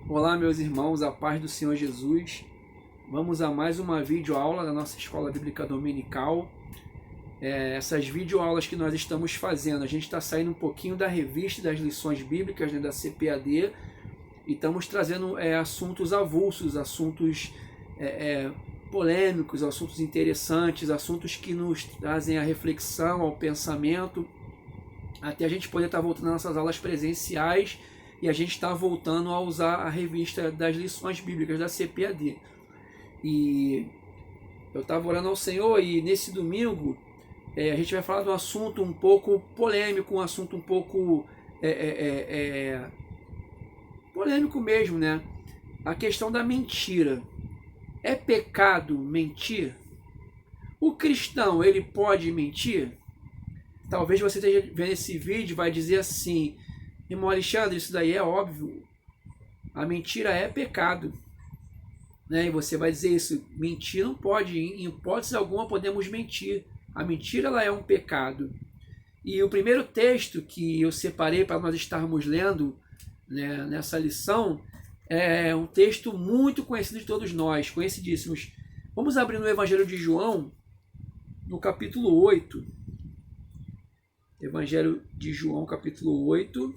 Olá, meus irmãos, a paz do Senhor Jesus. Vamos a mais uma videoaula da nossa Escola Bíblica Dominical. Essas videoaulas que nós estamos fazendo, a gente está saindo um pouquinho da revista das lições bíblicas, né, da CPAD, e estamos trazendo assuntos avulsos, assuntos polêmicos, assuntos interessantes, assuntos que nos trazem a reflexão, ao pensamento, até a gente poder estar voltando às nossas aulas presenciais. E a gente está voltando a usar a revista das lições bíblicas da CPAD. E eu estava orando ao Senhor e nesse domingo a gente vai falar de um assunto um pouco polêmico, um assunto um pouco polêmico mesmo, né? A questão da mentira. É pecado mentir? O cristão, ele pode mentir? Talvez você esteja vendo esse vídeo e vai dizer assim: irmão Alexandre, isso daí é óbvio. A mentira é pecado. Né? E você vai dizer isso. Mentir não pode. Em hipótese alguma podemos mentir. A mentira ela é um pecado. E o primeiro texto que eu separei para nós estarmos lendo, né, nessa lição é um texto muito conhecido de todos nós, conhecidíssimos. Vamos abrir no Evangelho de João, no capítulo 8. Evangelho de João, capítulo 8.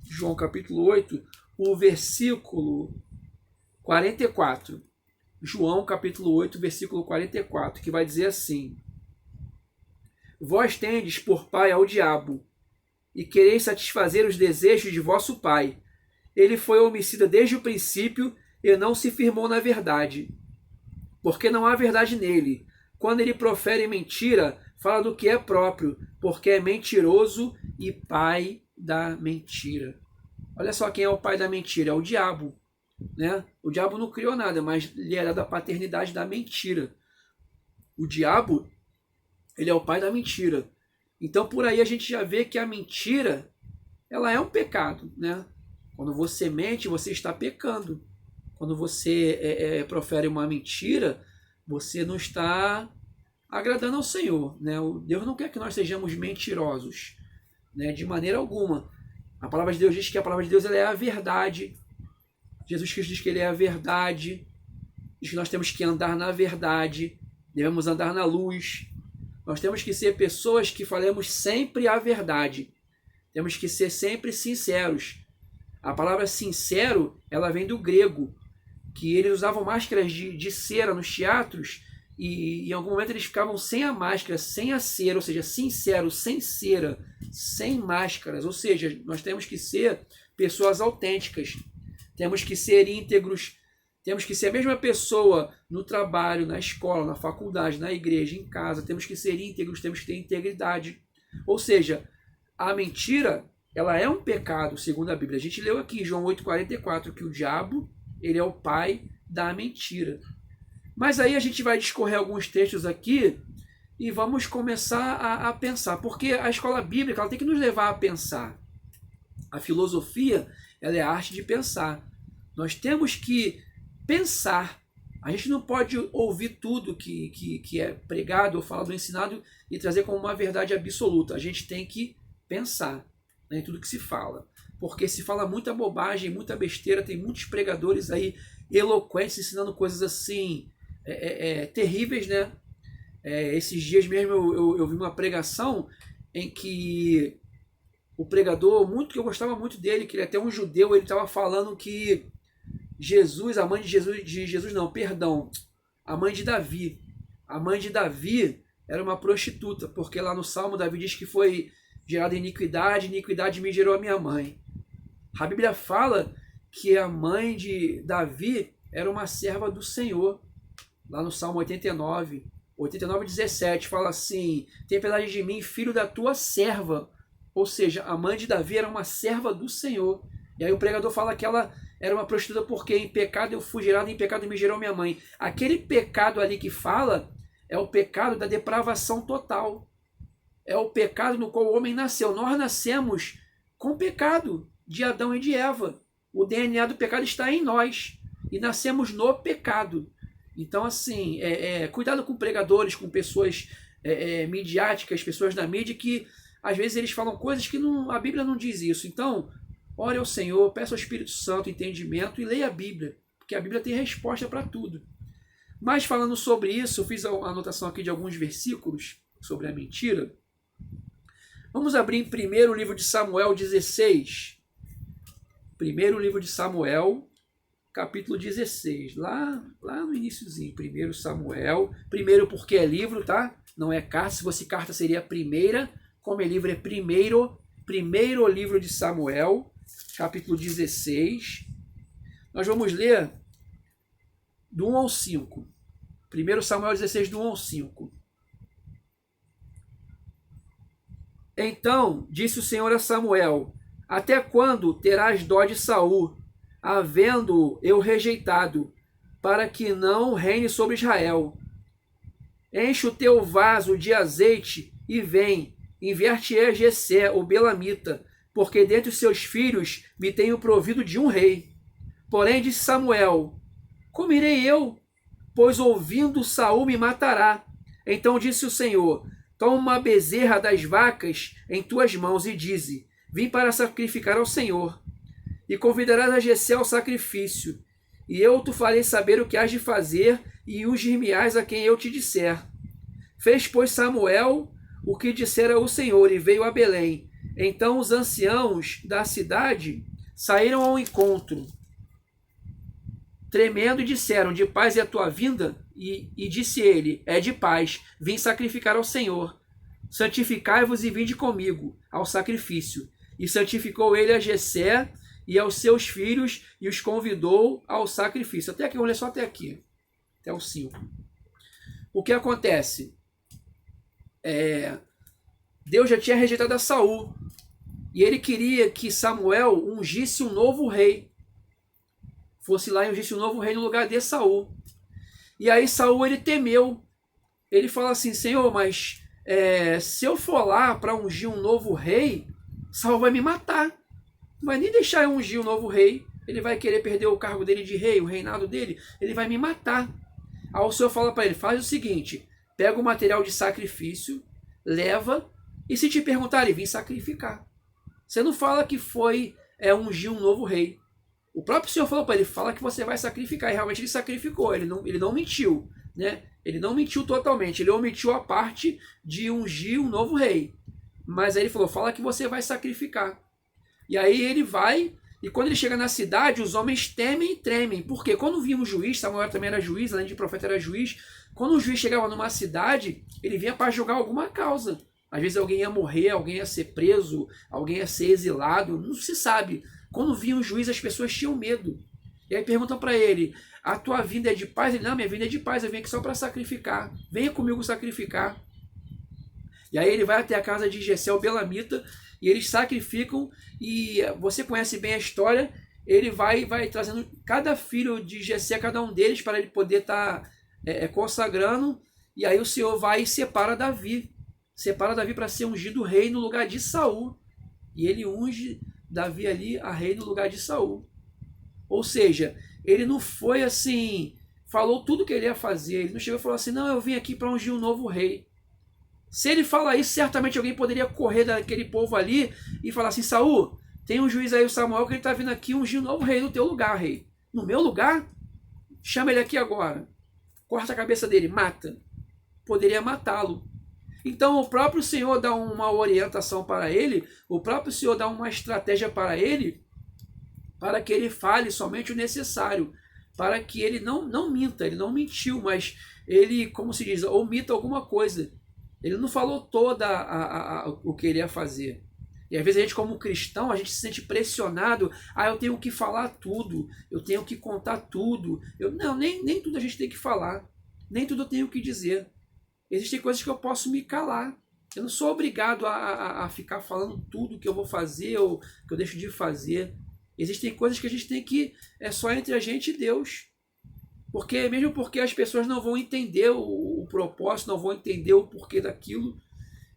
João capítulo 8, o versículo 44. João capítulo 8, versículo 44, que vai dizer assim: Vós tendes por pai ao diabo, e quereis satisfazer os desejos de vosso pai. Ele foi homicida desde o princípio e não se firmou na verdade, porque não há verdade nele. Quando ele profere mentira, fala do que é próprio, porque é mentiroso e pai da mentira. Olha só quem é o pai da mentira, é o diabo. Né? O diabo não criou nada, mas ele era da paternidade da mentira. O diabo, ele é o pai da mentira. Então por aí a gente já vê que a mentira, ela é um pecado. Né? Quando você mente, você está pecando. Quando você profere uma mentira, você não está agradando ao Senhor. Né? Deus não quer que nós sejamos mentirosos, né? De maneira alguma. A palavra de Deus diz que a palavra de Deus ela é a verdade. Jesus Cristo diz que ele é a verdade. Diz que nós temos que andar na verdade. Devemos andar na luz. Nós temos que ser pessoas que falemos sempre a verdade. Temos que ser sempre sinceros. A palavra sincero, ela vem do grego, que eles usavam máscaras de cera nos teatros e em algum momento eles ficavam sem a máscara, sem a cera, ou seja, sincero, sem cera, sem máscaras. Ou seja, nós temos que ser pessoas autênticas, temos que ser íntegros, temos que ser a mesma pessoa no trabalho, na escola, na faculdade, na igreja, em casa. Temos que ser íntegros, temos que ter integridade. Ou seja, a mentira, ela é um pecado, segundo a Bíblia. A gente leu aqui em João 8,44 que o diabo, ele é o pai da mentira. Mas aí a gente vai discorrer alguns textos aqui e vamos começar a pensar, porque a escola bíblica ela tem que nos levar a pensar. A filosofia ela é a arte de pensar. Nós temos que pensar. A gente não pode ouvir tudo que é pregado ou falado ou ensinado e trazer como uma verdade absoluta. A gente tem que pensar, né, em tudo que se fala. Porque se fala muita bobagem, muita besteira, tem muitos pregadores aí eloquentes ensinando coisas assim terríveis, né? Esses dias mesmo eu vi uma pregação em que o pregador, que eu gostava muito dele, que ele é até um judeu, ele estava falando que Jesus, a mãe de Jesus não, perdão, a mãe de Davi. A mãe de Davi era uma prostituta, porque lá no Salmo Davi diz que foi gerada iniquidade, iniquidade me gerou a minha mãe. A Bíblia fala que a mãe de Davi era uma serva do Senhor. Lá no Salmo 89:17, fala assim: tem piedade de mim, filho da tua serva. Ou seja, a mãe de Davi era uma serva do Senhor. E aí o pregador fala que ela era uma prostituta porque em pecado eu fui gerado, em pecado me gerou minha mãe. Aquele pecado ali que fala é o pecado da depravação total. É o pecado no qual o homem nasceu. Nós nascemos com pecado de Adão e de Eva. O DNA do pecado está em nós. E nascemos no pecado. Então, assim, cuidado com pregadores, com pessoas midiáticas, pessoas da mídia que às vezes eles falam coisas que não, a Bíblia não diz isso. Então, ore ao Senhor, peça ao Espírito Santo entendimento e leia a Bíblia, porque a Bíblia tem resposta para tudo. Mas falando sobre isso, eu fiz a anotação aqui de alguns versículos sobre a mentira. Vamos abrir em primeiro livro de Samuel 16. Primeiro livro de Samuel, capítulo 16. Lá no iniciozinho, primeiro Samuel. Primeiro porque é livro, tá? Não é carta. Se fosse carta seria a primeira. Como é livro, é primeiro livro de Samuel, capítulo 16. Nós vamos ler do 1 ao 5. 1 Samuel 16, do 1 ao 5. Então disse o Senhor a Samuel: até quando terás dó de Saul, havendo eu rejeitado, para que não reine sobre Israel? Enche o teu vaso de azeite e vem, enviar-te-ei a Jessé, o belamita, porque dentre os seus filhos me tenho provido de um rei. Porém disse Samuel: como irei eu? Pois ouvindo Saul me matará. Então disse o Senhor: toma uma bezerra das vacas em tuas mãos e dize: vim para sacrificar ao Senhor. E convidarás a Jessé ao sacrifício. E eu te farei saber o que has de fazer, e ungir-me-ás a quem eu te disser. Fez, pois, Samuel o que dissera o Senhor, e veio a Belém. Então os anciãos da cidade saíram ao encontro, tremendo, e disseram: de paz é a tua vinda? E disse ele: é de paz, vim sacrificar ao Senhor. Santificai-vos e vinde comigo ao sacrifício. E santificou ele a Jessé e aos seus filhos, e os convidou ao sacrifício. Até aqui, vamos ler só até aqui, até o 5. O que acontece? Deus já tinha rejeitado a Saul, e ele queria que Samuel ungisse um novo rei, fosse lá e ungisse um novo rei no lugar de Saul. E aí Saul, ele temeu, ele fala assim: Senhor, mas se eu for lá para ungir um novo rei, Saul vai me matar, não vai nem deixar eu ungir um novo rei, ele vai querer perder o cargo dele de rei, o reinado dele, ele vai me matar. Aí o Senhor fala para ele: faz o seguinte, pega o material de sacrifício, leva, e se te perguntarem, vim sacrificar. Você não fala que foi ungir um novo rei. O próprio Senhor falou para ele: fala que você vai sacrificar. E realmente ele sacrificou, ele não mentiu, né? Ele não mentiu totalmente, ele omitiu a parte de ungir um novo rei. Mas aí ele falou: fala que você vai sacrificar. E aí ele vai, e quando ele chega na cidade, os homens temem e tremem. Porque quando vinha um juiz, Samuel também era juiz, além de profeta era juiz, quando o juiz chegava numa cidade, ele vinha para julgar alguma causa. Às vezes alguém ia morrer, alguém ia ser preso, alguém ia ser exilado, não se sabe. Quando vinha um juiz, as pessoas tinham medo. E aí perguntam para ele: a tua vinda é de paz? Ele: não, minha vinda é de paz, eu vim aqui só para sacrificar. Venha comigo sacrificar. E aí ele vai até a casa de Jessé, o belamita, e eles sacrificam, e você conhece bem a história, ele vai trazendo cada filho de Jessé, cada um deles, para ele poder estar consagrando, e aí o Senhor vai e separa Davi para ser ungido rei no lugar de Saul, e ele unge Davi ali a rei no lugar de Saul. Ou seja, ele não foi assim, falou tudo que ele ia fazer, ele não chegou e falou assim: não, eu vim aqui para ungir um novo rei. Se ele fala isso, certamente alguém poderia correr daquele povo ali e falar assim: Saul, tem um juiz aí, o Samuel, que ele está vindo aqui ungir um novo rei no teu lugar, rei. No meu lugar? Chama ele aqui agora. Corta a cabeça dele, mata. Poderia matá-lo. Então o próprio Senhor dá uma orientação para ele, o próprio Senhor dá uma estratégia para ele, para que ele fale somente o necessário, para que ele não minta, ele não mentiu, mas ele, como se diz, omita alguma coisa. Ele não falou toda o que ele ia fazer. E às vezes a gente, como cristão, a gente se sente pressionado: eu tenho que falar tudo, eu tenho que contar tudo. Não, nem tudo a gente tem que falar, nem tudo eu tenho que dizer. Existem coisas que eu posso me calar. Eu não sou obrigado a ficar falando tudo que eu vou fazer ou que eu deixo de fazer. Existem coisas que a gente tem que... é só entre a gente e Deus. Mesmo porque as pessoas não vão entender o propósito, não vão entender o porquê daquilo.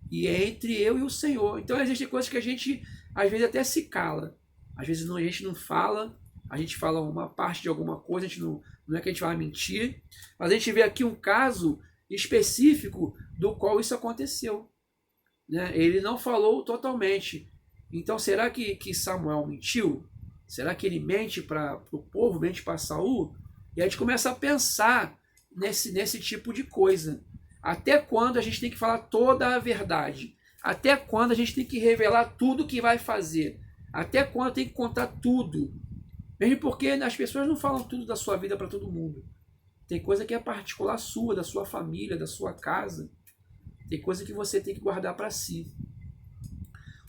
E é entre eu e o Senhor. Então existem coisas que a gente, às vezes, até se cala. Às vezes a gente não fala, a gente fala uma parte de alguma coisa, a gente não é que a gente vai mentir. Mas a gente vê aqui um caso específico do qual isso aconteceu. né? Ele não falou totalmente. Então, será que Samuel mentiu? Será que ele mente para o povo, mente para Saul? E a gente começa a pensar nesse tipo de coisa. Até quando a gente tem que falar toda a verdade? Até quando a gente tem que revelar tudo o que vai fazer? Até quando tem que contar tudo? Mesmo porque as pessoas não falam tudo da sua vida para todo mundo. Tem coisa que é particular sua, da sua família, da sua casa. Tem coisa que você tem que guardar para si.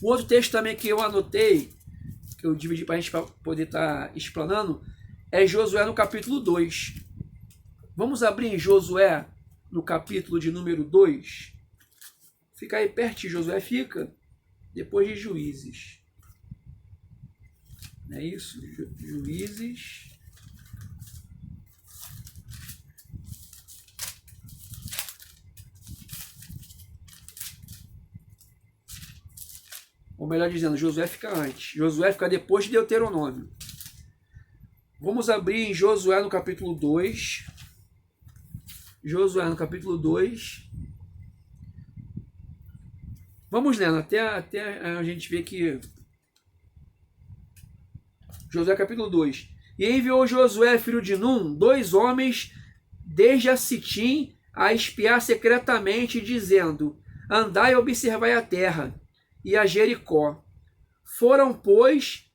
Um outro texto também que eu anotei, que eu dividi para a gente poder estar explanando, é Josué no capítulo 2. Vamos abrir em Josué no capítulo de número 2. Fica aí perto de Josué, fica depois de Juízes. Não é isso? Juízes. Ou melhor dizendo, Josué fica antes. Josué fica depois de Deuteronômio. Vamos abrir em Josué no capítulo 2. Josué no capítulo 2. Vamos lendo até a gente ver que... Josué capítulo 2. E enviou Josué, filho de Num, 2 homens desde a Sitim a espiar secretamente, dizendo: andai e observai a terra e a Jericó. Foram, pois,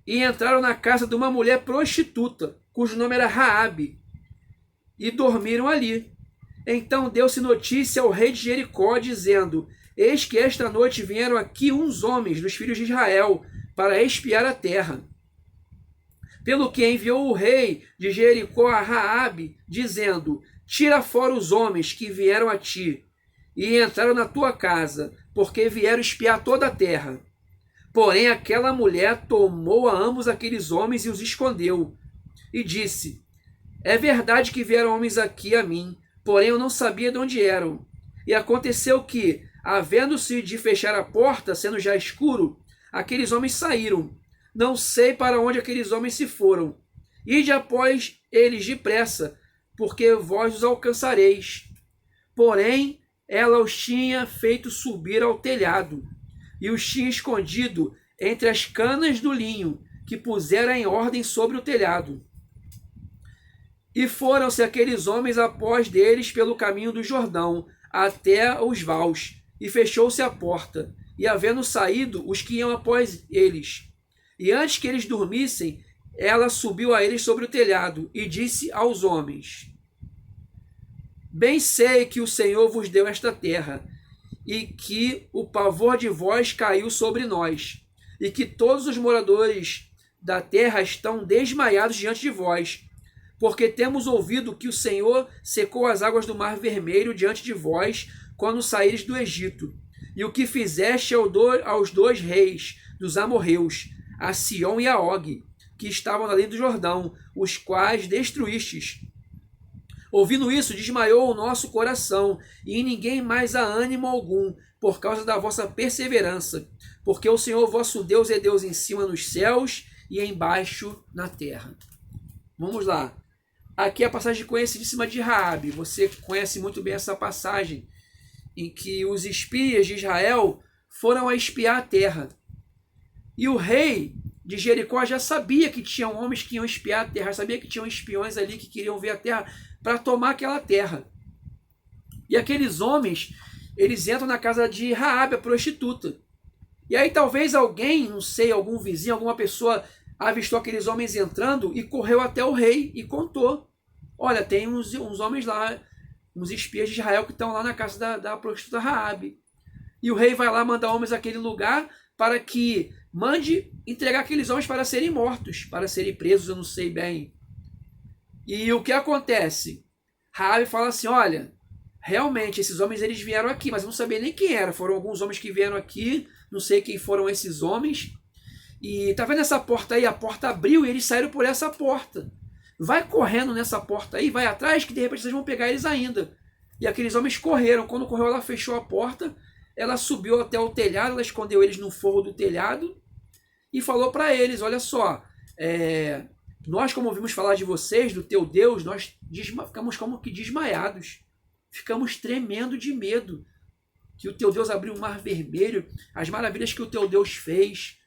e entraram na casa de uma mulher prostituta, cujo nome era Raabe, e dormiram ali. Então deu-se notícia ao rei de Jericó, dizendo: eis que esta noite vieram aqui uns homens dos filhos de Israel para espiar a terra. Pelo que enviou o rei de Jericó a Raabe, dizendo: tira fora os homens que vieram a ti e entraram na tua casa, porque vieram espiar toda a terra. Porém aquela mulher tomou a ambos aqueles homens e os escondeu, e disse: é verdade que vieram homens aqui a mim, porém eu não sabia de onde eram. E aconteceu que, havendo-se de fechar a porta, sendo já escuro, aqueles homens saíram. Não sei para onde aqueles homens se foram. Ide após eles depressa, porque vós os alcançareis. Porém, ela os tinha feito subir ao telhado, e os tinha escondido entre as canas do linho, que pusera em ordem sobre o telhado. E foram-se aqueles homens após deles pelo caminho do Jordão, até os vaus, e fechou-se a porta, e havendo saído os que iam após eles. E antes que eles dormissem, ela subiu a eles sobre o telhado, e disse aos homens: bem sei que o Senhor vos deu esta terra, e que o pavor de vós caiu sobre nós, e que todos os moradores da terra estão desmaiados diante de vós, porque temos ouvido que o Senhor secou as águas do Mar Vermelho diante de vós, quando saíres do Egito, e o que fizeste aos 2 reis dos amorreus, a Sion e a Og, que estavam além do Jordão, os quais destruístes. Ouvindo isso, desmaiou o nosso coração, e em ninguém mais há ânimo algum, por causa da vossa perseverança, porque o Senhor vosso Deus é Deus em cima nos céus e embaixo na terra. Vamos lá. Aqui é a passagem conhecidíssima de Raabe. Você conhece muito bem essa passagem, em que os espias de Israel foram a espiar a terra. E o rei de Jericó já sabia que tinham homens que iam espiar a terra, sabia que tinham espiões ali que queriam ver a terra para tomar aquela terra. E aqueles homens, eles entram na casa de Raabe, a prostituta. E aí talvez alguém, não sei, algum vizinho, alguma pessoa avistou aqueles homens entrando e correu até o rei e contou: olha, tem uns homens lá, uns espias de Israel que estão lá na casa da prostituta Raabe. E o rei vai lá mandar homens àquele lugar para que mande entregar aqueles homens para serem mortos, para serem presos, eu não sei bem. E o que acontece? Raabe fala assim: olha, realmente esses homens eles vieram aqui, mas eu não sabia nem quem era. Foram alguns homens que vieram aqui, não sei quem foram esses homens. E tá vendo essa porta aí? A porta abriu e eles saíram por essa porta. Vai correndo nessa porta aí, vai atrás, que de repente vocês vão pegar eles ainda. E aqueles homens correram. Quando correu, ela fechou a porta, ela subiu até o telhado, ela escondeu eles no forro do telhado e falou para eles: olha só, nós, como ouvimos falar de vocês, do teu Deus, nós ficamos como que desmaiados, ficamos tremendo de medo. que o teu Deus abriu o mar vermelho, as maravilhas que o teu Deus fez.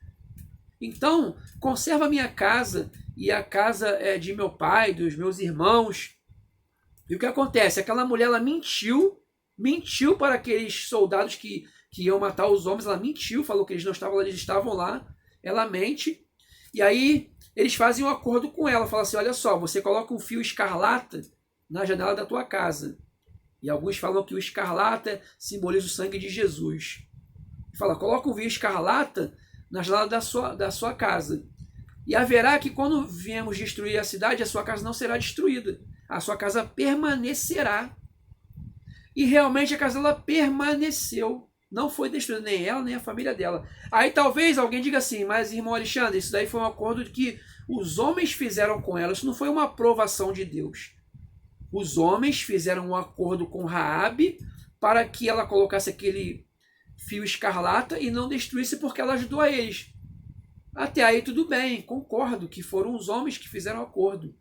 Então, conserva a minha casa e a casa de meu pai, dos meus irmãos. E o que acontece? Aquela mulher, ela mentiu para aqueles soldados que iam matar os homens, ela mentiu, falou que eles não estavam lá, eles estavam lá, ela mente, e aí eles fazem um acordo com ela, falam assim, olha só, você coloca um fio escarlata na janela da tua casa. E alguns falam que o escarlata simboliza o sangue de Jesus. Fala, coloca um fio escarlata na janela da sua casa. E haverá que quando viemos destruir a cidade, a sua casa não será destruída. A sua casa permanecerá. E realmente a casa dela permaneceu. Não foi destruída nem ela, nem a família dela. Aí talvez alguém diga assim, mas irmão Alexandre, isso daí foi um acordo que os homens fizeram com ela. Isso não foi uma aprovação de Deus. Os homens fizeram um acordo com Raabe para que ela colocasse aquele fio escarlata e não destruísse porque ela ajudou a eles. Até aí tudo bem, concordo que foram os homens que fizeram o acordo.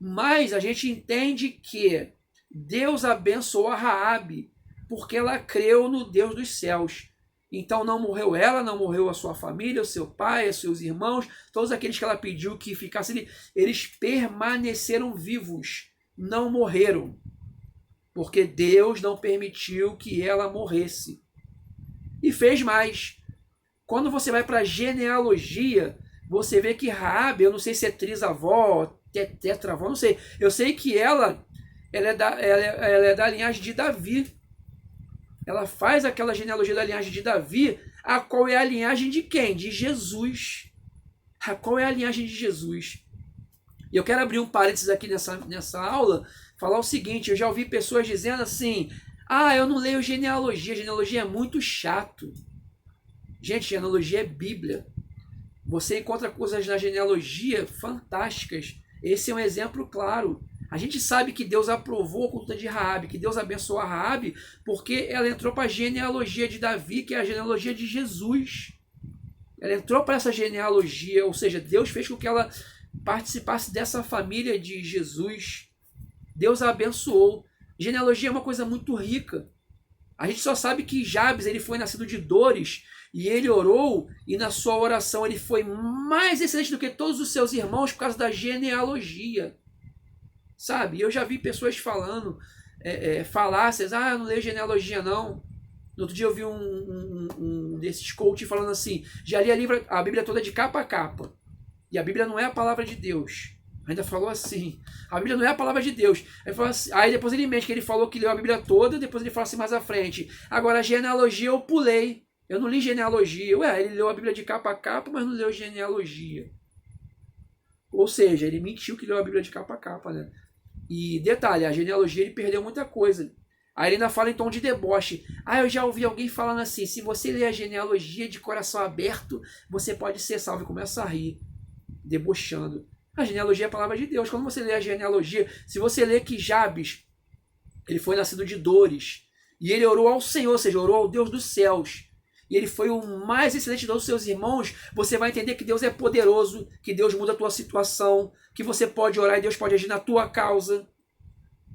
Mas a gente entende que Deus abençoou a Raabe porque ela creu no Deus dos céus. Então não morreu ela, não morreu a sua família, o seu pai, os seus irmãos, todos aqueles que ela pediu que ficassem ali, eles permaneceram vivos, não morreram, porque Deus não permitiu que ela morresse. E fez mais. Quando você vai para a genealogia, você vê que Raabe, eu não sei se é trisavó, tetravó, não sei. Eu sei que ela é da linhagem de Davi. Ela faz aquela genealogia da linhagem de Davi, a qual é a linhagem de quem? De Jesus. A qual é a linhagem de Jesus? E eu quero abrir um parênteses aqui nessa aula, falar o seguinte, eu já ouvi pessoas dizendo assim, eu não leio genealogia é muito chato. Gente, genealogia é Bíblia. Você encontra coisas na genealogia fantásticas. Esse é um exemplo claro. A gente sabe que Deus aprovou a conduta de Raabe, que Deus abençoou a Raabe, porque ela entrou para a genealogia de Davi, que é a genealogia de Jesus. Ela entrou para essa genealogia, ou seja, Deus fez com que ela participasse dessa família de Jesus. Deus a abençoou. Genealogia é uma coisa muito rica. A gente só sabe que Jabes ele foi nascido de dores e ele orou e na sua oração ele foi mais excelente do que todos os seus irmãos por causa da genealogia. Sabe? Eu já vi pessoas falando falácias, eu não leio genealogia não. No outro dia eu vi um desses coaches falando assim, já li a Bíblia toda de capa a capa. E a Bíblia não é a palavra de Deus. Ainda falou assim, a Bíblia não é a palavra de Deus. Aí depois ele mente que ele falou que leu a Bíblia toda, depois ele fala assim mais à frente, agora a genealogia eu pulei, eu não li genealogia. Ele leu a Bíblia de capa a capa, mas não leu genealogia. Ou seja, ele mentiu que leu a Bíblia de capa a capa, né? E detalhe, a genealogia ele perdeu muita coisa. Aí ele ainda fala em tom de deboche. Eu já ouvi alguém falando assim, se você ler a genealogia de coração aberto, você pode ser salvo. E começa a rir, debochando. A genealogia é a palavra de Deus. Quando você lê a genealogia, se você lê que Jabes, ele foi nascido de dores, e ele orou ao Senhor, ou seja, orou ao Deus dos céus, e ele foi o mais excelente dos seus irmãos, você vai entender que Deus é poderoso, que Deus muda a tua situação, que você pode orar e Deus pode agir na tua causa.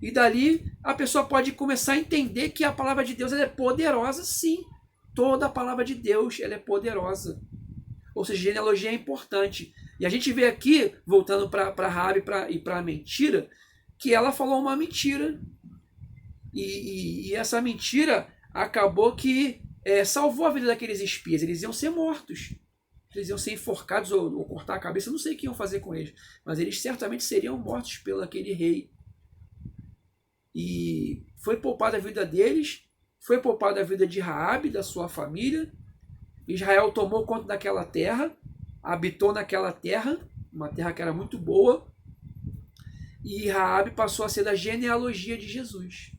E dali a pessoa pode começar a entender que a palavra de Deus ela é poderosa, sim. Toda a palavra de Deus ela é poderosa. Ou seja, genealogia é importante. E a gente vê aqui, voltando para Raabe e para a mentira, que ela falou uma mentira. E essa mentira acabou que salvou a vida daqueles espias. Eles iam ser mortos. Eles iam ser enforcados ou cortar a cabeça. Eu não sei o que iam fazer com eles. Mas eles certamente seriam mortos pelo aquele rei. E foi poupada a vida deles. Foi poupada a vida de Raabe, da sua família. Israel tomou conta daquela terra. Habitou naquela terra. Uma terra que era muito boa. E Raabe passou a ser da genealogia de Jesus.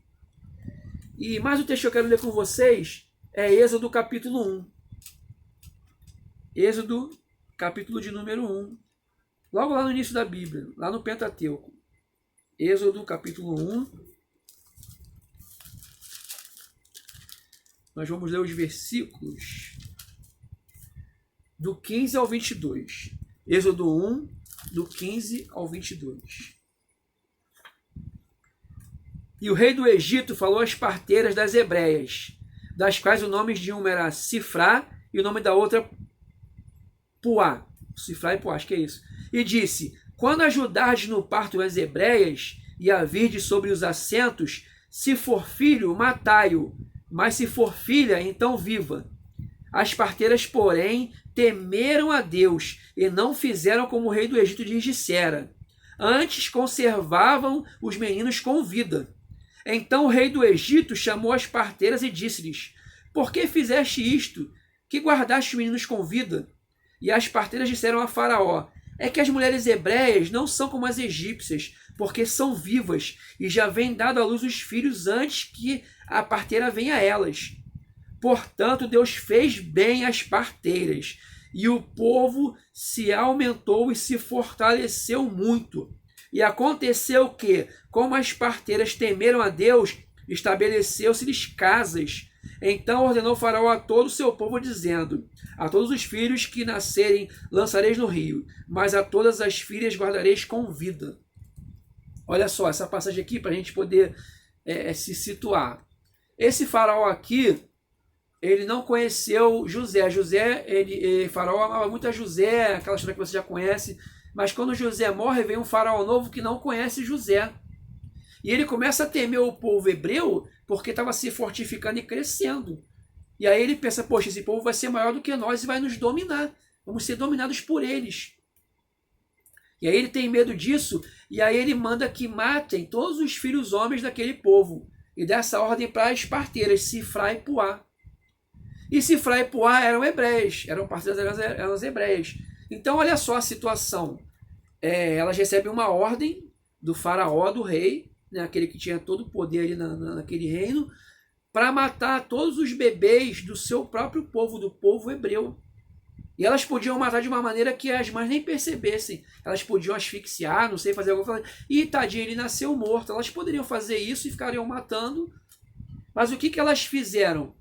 E mais um texto que eu quero ler com vocês é Êxodo capítulo 1. Êxodo capítulo de número 1. Logo lá no início da Bíblia, lá no Pentateuco. Êxodo capítulo 1. Nós vamos ler os versículos do 15 ao 22. Êxodo 1, do 15 ao 22. E o rei do Egito falou às parteiras das hebreias: das quais o nome de uma era Sifrá e o nome da outra Puá. Sifrá e Puá, acho que é isso. E disse: quando ajudardes no parto as hebreias e a virdes sobre os assentos, se for filho, matai-o, mas se for filha, então viva. As parteiras, porém, temeram a Deus e não fizeram como o rei do Egito lhes dissera. Antes conservavam os meninos com vida. Então o rei do Egito chamou as parteiras e disse-lhes: por que fizeste isto, que guardaste os meninos com vida? E as parteiras disseram a Faraó: é que as mulheres hebreias não são como as egípcias, porque são vivas e já vêm dado à luz os filhos antes que a parteira venha a elas. Portanto, Deus fez bem às parteiras, e o povo se aumentou e se fortaleceu muito. E aconteceu que, como as parteiras temeram a Deus, estabeleceu-se-lhes casas. Então ordenou Faraó a todo o seu povo, dizendo: a todos os filhos que nascerem lançareis no rio, mas a todas as filhas guardareis com vida. Olha só, essa passagem aqui para a gente poder se situar. Esse Faraó aqui, ele não conheceu José. Faraó amava muito a José, aquela história que você já conhece, mas quando José morre, vem um faraó novo que não conhece José. E ele começa a temer o povo hebreu porque estava se fortificando e crescendo. E aí ele pensa: poxa, esse povo vai ser maior do que nós e vai nos dominar. Vamos ser dominados por eles. E aí ele tem medo disso, e aí ele manda que matem todos os filhos homens daquele povo. E dá essa ordem para as parteiras, Sifrá e Puá. E Sifrá e Puá eram hebreias, eram parteiras, eram as hebreias. Então olha só a situação. Elas recebem uma ordem do faraó, do rei, né, aquele que tinha todo o poder ali naquele reino, para matar todos os bebês do seu próprio povo, do povo hebreu. E elas podiam matar de uma maneira que as mães nem percebessem. Elas podiam asfixiar, não sei, fazer alguma coisa. E tadinho, ele nasceu morto. Elas poderiam fazer isso e ficariam matando. Mas o que elas fizeram?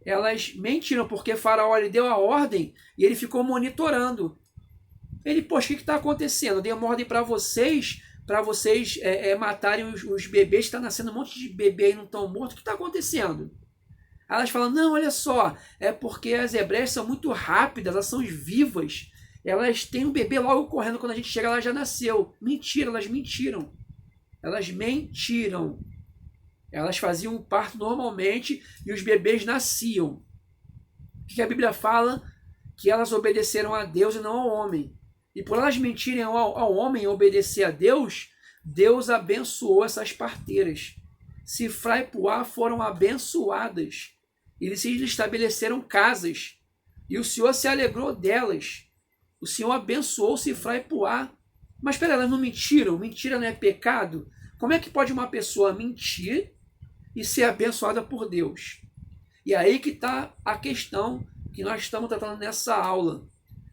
Elas mentiram, porque Faraó lhe deu a ordem e ele ficou monitorando. Ele: poxa, o que está acontecendo? Eu dei uma ordem para vocês matarem os bebês, está nascendo um monte de bebê e não estão mortos. O que está acontecendo? Elas falam: não, olha só, é porque as hebreias são muito rápidas, elas são vivas, elas têm um bebê logo correndo, quando a gente chega ela já nasceu. Mentira, elas mentiram. Elas mentiram. Elas faziam o parto normalmente e os bebês nasciam. O que a Bíblia fala? Que elas obedeceram a Deus e não ao homem. E por elas mentirem ao homem e obedecer a Deus, Deus abençoou essas parteiras. Sifrá e Puá foram abençoadas. Eles se estabeleceram casas. E o Senhor se alegrou delas. O Senhor abençoou Sifrá e Puá. Mas espera, elas não mentiram? Mentira não é pecado? Como é que pode uma pessoa mentir e ser abençoada por Deus? E aí que está a questão que nós estamos tratando nessa aula.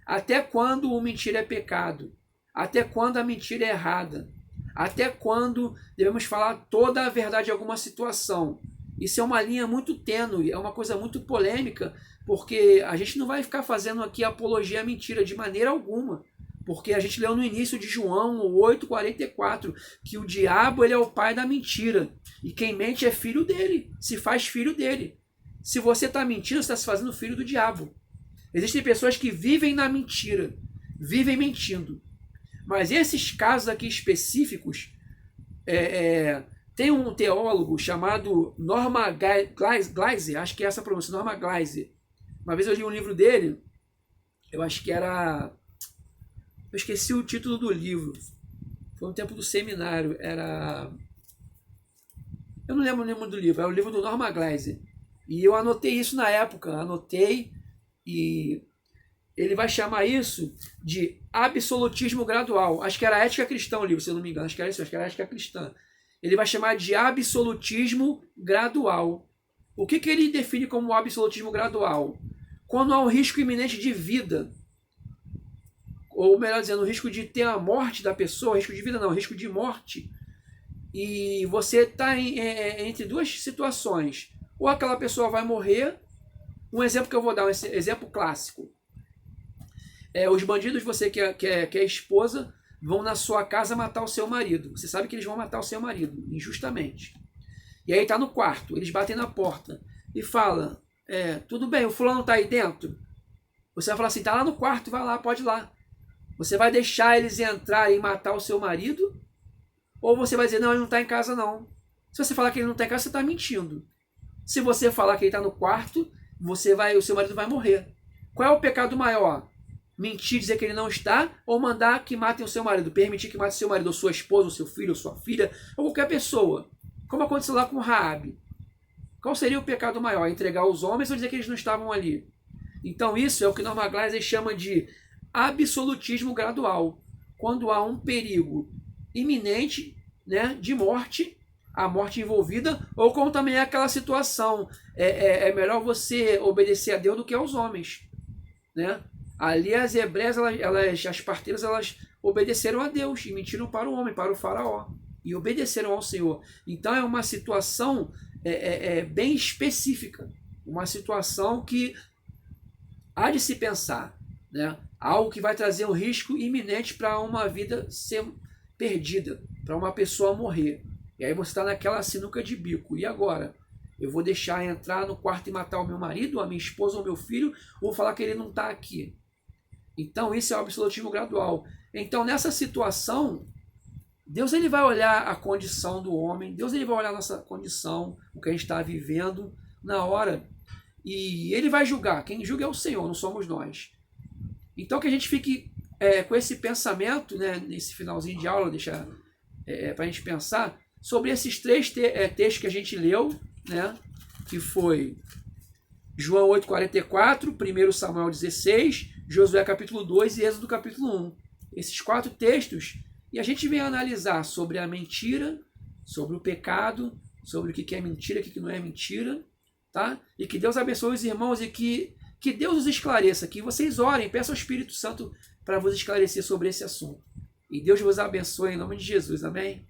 Até quando o mentir é pecado? Até quando a mentira é errada? Até quando devemos falar toda a verdade em alguma situação? Isso é uma linha muito tênue, é uma coisa muito polêmica, porque a gente não vai ficar fazendo aqui apologia à mentira de maneira alguma. Porque a gente leu no início de João 8,44 que o diabo ele é o pai da mentira. E quem mente é filho dele, se faz filho dele. Se você está mentindo, você está se fazendo filho do diabo. Existem pessoas que vivem na mentira, vivem mentindo. Mas esses casos aqui específicos, tem um teólogo chamado Norman Geisler, acho que é essa a pronúncia, Norman Geisler. Uma vez eu li um livro dele, eu acho que era... Eu esqueci o título do livro. Foi no tempo do seminário, era... Eu não lembro o nome do livro, é o livro do Norman Geisler. E eu anotei isso na época, e ele vai chamar isso de absolutismo gradual. Acho que era Ética Cristã o livro, se eu não me engano. Acho que era isso, acho que era Ética Cristã. Ele vai chamar de absolutismo gradual. O que ele define como absolutismo gradual? Quando há um risco iminente de vida, ou melhor dizendo, o risco de ter a morte da pessoa, risco de vida não, risco de morte, e você está entre duas situações. Ou aquela pessoa vai morrer. Um exemplo que eu vou dar, um exemplo clássico. Os bandidos, você que é esposa, vão na sua casa matar o seu marido. Você sabe que eles vão matar o seu marido, injustamente. E aí está no quarto, eles batem na porta e falam: tudo bem, o fulano está aí dentro? Você vai falar assim, está lá no quarto, vai lá, pode ir lá. Você vai deixar eles entrarem e matar o seu marido? Ou você vai dizer, não, ele não está em casa não. Se você falar que ele não está em casa, você está mentindo. Se você falar que ele está no quarto, o seu marido vai morrer. Qual é o pecado maior? Mentir, dizer que ele não está, ou mandar que matem o seu marido, permitir que matem o seu marido, ou sua esposa, ou seu filho, ou sua filha, ou qualquer pessoa. Como aconteceu lá com Raabe. Qual seria o pecado maior? Entregar os homens ou dizer que eles não estavam ali? Então isso é o que Norman Glasser chama de absolutismo gradual. Quando há um perigo iminente, né, de morte, a morte envolvida, ou como também é aquela situação, é melhor você obedecer a Deus do que aos homens, né? Ali as hebreias, as parteiras, elas obedeceram a Deus e mentiram para o homem, para o faraó, e obedeceram ao Senhor. Então é uma situação bem específica, uma situação que há de se pensar, né? Algo que vai trazer um risco iminente para uma vida ser perdida, para uma pessoa morrer. E aí você está naquela sinuca de bico. E agora? Eu vou deixar entrar no quarto e matar o meu marido, a minha esposa ou meu filho, ou falar que ele não está aqui? Então isso é o absolutismo gradual. Então nessa situação, Deus ele vai olhar a condição do homem, Deus ele vai olhar a nossa condição, o que a gente está vivendo na hora, e ele vai julgar. Quem julga é o Senhor, não somos nós. Então que a gente fique com esse pensamento, né, nesse finalzinho de aula, para a gente pensar sobre esses três textos que a gente leu, né, que foi João 8,44, 1 Samuel 16, Josué capítulo 2 e Êxodo capítulo 1. Esses 4 textos, e a gente vem analisar sobre a mentira, sobre o pecado, sobre o que é mentira e o que não é mentira, tá? E que Deus abençoe os irmãos e que Deus os esclareça, que vocês orem, peçam ao Espírito Santo para vos esclarecer sobre esse assunto. E Deus vos abençoe em nome de Jesus, amém?